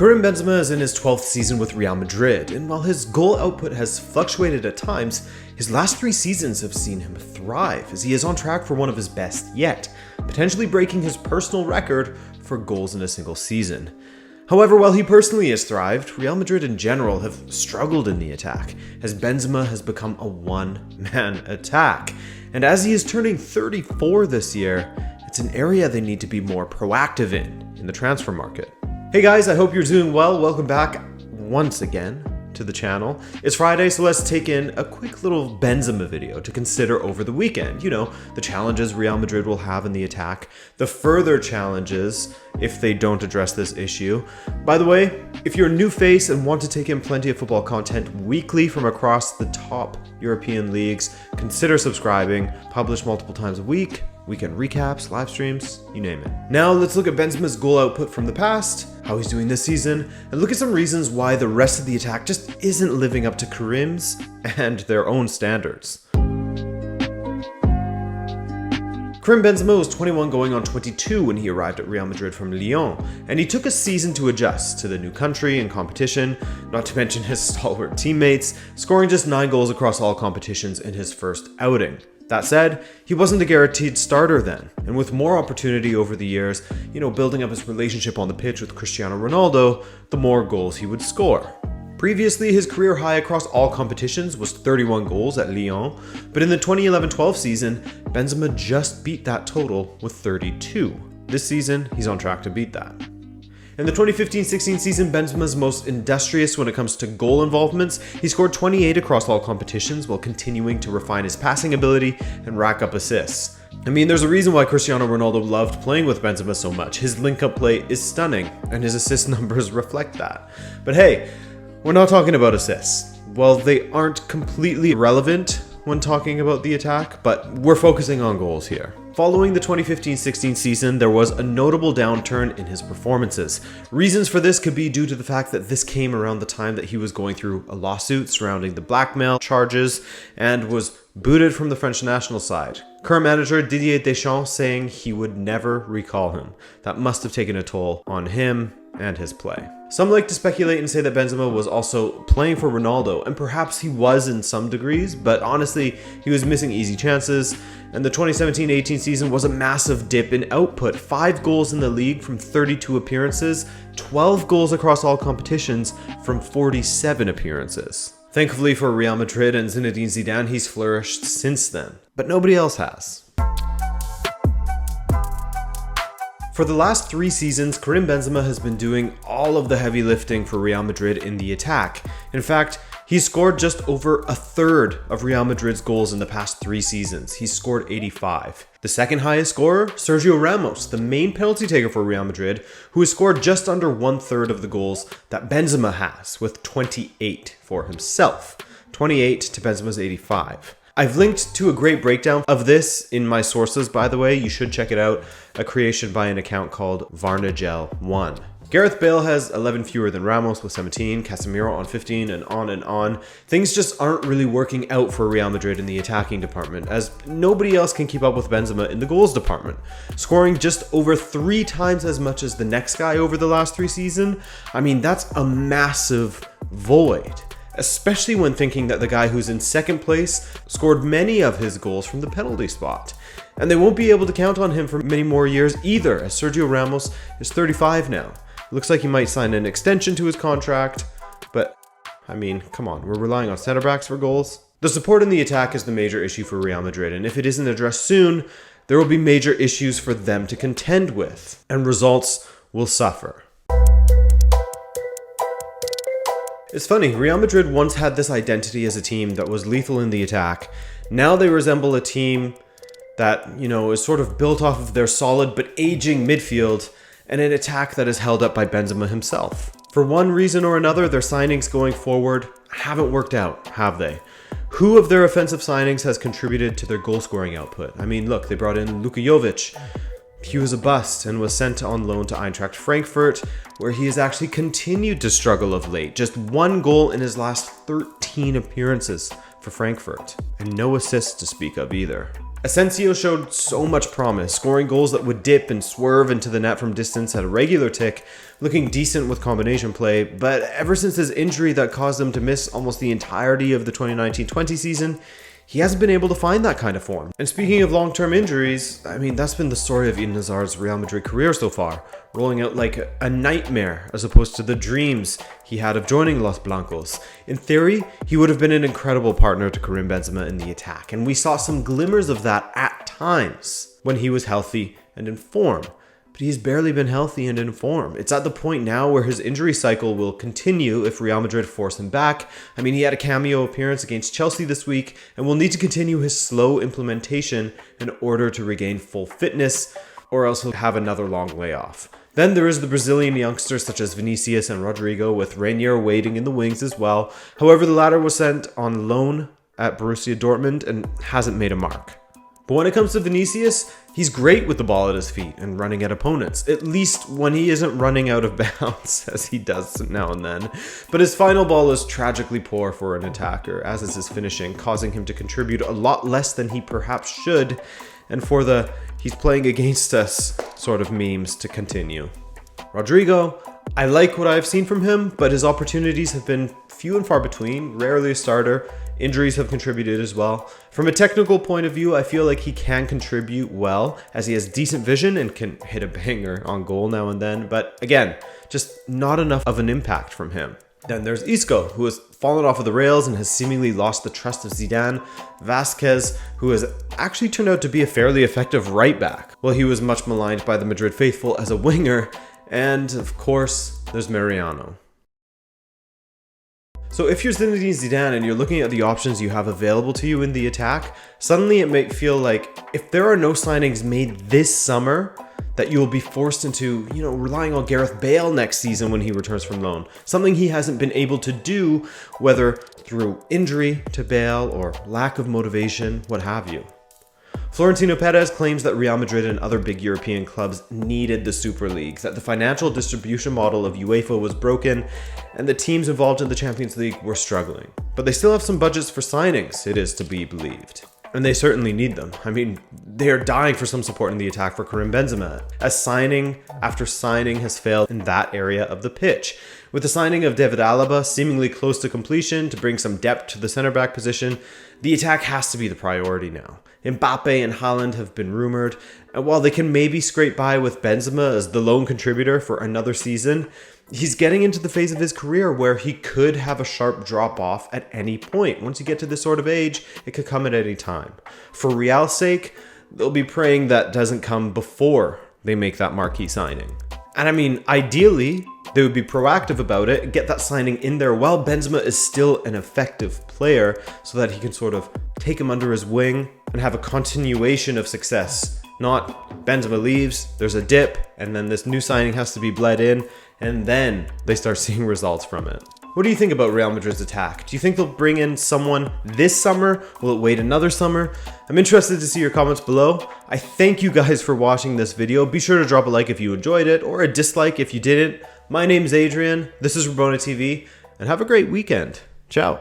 Karim Benzema is in his 12th season with Real Madrid, and while his goal output has fluctuated at times, his last 3 seasons have seen him thrive as he is on track for one of his best yet, potentially breaking his personal record for goals in a single season. However, while he personally has thrived, Real Madrid in general have struggled in the attack, as Benzema has become a one-man attack. And as he is turning 34 this year, it's an area they need to be more proactive in the transfer market. Hey guys, I hope you're doing well. Welcome back once again to the channel. It's Friday, so let's take in a quick little Benzema video to consider over the weekend. You know, the challenges Real Madrid will have in the attack, the further challenges if they don't address this issue. By the way, if you're a new face and want to take in plenty of football content weekly from across the top European leagues, consider subscribing. Publish multiple times a week. Weekend recaps, live streams, you name it. Now let's look at Benzema's goal output from the past, how he's doing this season, and look at some reasons why the rest of the attack just isn't living up to Karim's and their own standards. Karim Benzema was 21 going on 22 when he arrived at Real Madrid from Lyon, and he took a season to adjust to the new country and competition, not to mention his stalwart teammates, scoring just 9 goals across all competitions in his first outing. That said, he wasn't a guaranteed starter then, and with more opportunity over the years, building up his relationship on the pitch with Cristiano Ronaldo, the more goals he would score. Previously, his career high across all competitions was 31 goals at Lyon, but in the 2011-12 season, Benzema just beat that total with 32. This season, he's on track to beat that. In the 2015-16 season, Benzema's most industrious when it comes to goal involvements. He scored 28 across all competitions while continuing to refine his passing ability and rack up assists. I mean, there's a reason why Cristiano Ronaldo loved playing with Benzema so much. His link-up play is stunning, and his assist numbers reflect that. But hey, we're not talking about assists. Well, they aren't completely relevant when talking about the attack, but we're focusing on goals here. Following the 2015-16 season, there was a notable downturn in his performances. Reasons for this could be due to the fact that this came around the time that he was going through a lawsuit surrounding the blackmail charges and was booted from the French national side. Current manager Didier Deschamps saying he would never recall him. That must have taken a toll on him and his play. Some like to speculate and say that Benzema was also playing for Ronaldo, and perhaps he was in some degrees, but honestly, he was missing easy chances, and the 2017-18 season was a massive dip in output. 5 goals in the league from 32 appearances, 12 goals across all competitions from 47 appearances. Thankfully for Real Madrid and Zinedine Zidane, he's flourished since then, but nobody else has. For the last 3 seasons, Karim Benzema has been doing all of the heavy lifting for Real Madrid in the attack. In fact, he's scored just over a third of Real Madrid's goals in the past 3 seasons. He's scored 85. The second highest scorer, Sergio Ramos, the main penalty taker for Real Madrid, who has scored just under 1/3 of the goals that Benzema has, with 28 for himself. 28 to Benzema's 85. I've linked to a great breakdown of this in my sources, by the way. You should check it out. A creation by an account called Varnagel1. Gareth Bale has 11 fewer than Ramos with 17, Casemiro on 15, and on and on. Things just aren't really working out for Real Madrid in the attacking department, as nobody else can keep up with Benzema in the goals department. Scoring just over 3 times as much as the next guy over the last 3 seasons, I mean, that's a massive void. Especially when thinking that the guy who's in second place scored many of his goals from the penalty spot. And they won't be able to count on him for many more years either, as Sergio Ramos is 35 now. It looks like he might sign an extension to his contract, but I mean, come on, we're relying on center backs for goals. The support in the attack is the major issue for Real Madrid, and if it isn't addressed soon, there will be major issues for them to contend with, and results will suffer. It's funny, Real Madrid once had this identity as a team that was lethal in the attack. Now they resemble a team that, is sort of built off of their solid but aging midfield and an attack that is held up by Benzema himself. For one reason or another, their signings going forward haven't worked out, have they? Who of their offensive signings has contributed to their goal-scoring output? I mean, look, they brought in Luka Jovic. He was a bust and was sent on loan to Eintracht Frankfurt, where he has actually continued to struggle of late. Just 1 goal in his last 13 appearances for Frankfurt, and no assists to speak of either. Asensio showed so much promise, scoring goals that would dip and swerve into the net from distance at a regular tick, looking decent with combination play, but ever since his injury that caused him to miss almost the entirety of the 2019-20 season, he hasn't been able to find that kind of form. And speaking of long-term injuries, I mean, that's been the story of Eden Hazard's Real Madrid career so far, rolling out like a nightmare as opposed to the dreams he had of joining Los Blancos. In theory, he would have been an incredible partner to Karim Benzema in the attack, and we saw some glimmers of that at times when he was healthy and in form. But he's barely been healthy and in form. It's at the point now where his injury cycle will continue if Real Madrid force him back. I mean, he had a cameo appearance against Chelsea this week and will need to continue his slow implementation in order to regain full fitness, or else he'll have another long layoff. Then there is the Brazilian youngsters such as Vinicius and Rodrigo, with Reinier waiting in the wings as well. However, the latter was sent on loan at Borussia Dortmund and hasn't made a mark. But when it comes to Vinicius, he's great with the ball at his feet and running at opponents, at least when he isn't running out of bounds, as he does now and then. But his final ball is tragically poor for an attacker, as is his finishing, causing him to contribute a lot less than he perhaps should, and for the "he's playing against us" sort of memes to continue. Rodrigo, I like what I've seen from him, but his opportunities have been few and far between, rarely a starter. Injuries have contributed as well. From a technical point of view, I feel like he can contribute well, as he has decent vision and can hit a banger on goal now and then, but again, just not enough of an impact from him. Then there's Isco, who has fallen off of the rails and has seemingly lost the trust of Zidane. Vasquez, who has actually turned out to be a fairly effective right back, while he was much maligned by the Madrid faithful as a winger. And of course, there's Mariano. So if you're Zinedine Zidane and you're looking at the options you have available to you in the attack, suddenly it may feel like if there are no signings made this summer, that you'll be forced into, relying on Gareth Bale next season when he returns from loan. Something he hasn't been able to do, whether through injury to Bale or lack of motivation, what have you. Florentino Perez claims that Real Madrid and other big European clubs needed the Super League, that the financial distribution model of UEFA was broken, and the teams involved in the Champions League were struggling. But they still have some budgets for signings, it is to be believed. And they certainly need them. I mean, they are dying for some support in the attack for Karim Benzema, as signing after signing has failed in that area of the pitch. With the signing of David Alaba seemingly close to completion to bring some depth to the center back position, the attack has to be the priority now. Mbappé and Haaland have been rumored, and while they can maybe scrape by with Benzema as the lone contributor for another season, he's getting into the phase of his career where he could have a sharp drop off at any point. Once you get to this sort of age, it could come at any time. For Real's sake, they'll be praying that doesn't come before they make that marquee signing. And I mean, ideally, they would be proactive about it and get that signing in there while Benzema is still an effective player, so that he can sort of take him under his wing and have a continuation of success. Not Benzema leaves, there's a dip, and then this new signing has to be bled in, and then they start seeing results from it. What do you think about Real Madrid's attack? Do you think they'll bring in someone this summer? Will it wait another summer? I'm interested to see your comments below. I thank you guys for watching this video. Be sure to drop a like if you enjoyed it, or a dislike if you didn't. My name's Adrian, this is Rabona TV, and have a great weekend. Ciao.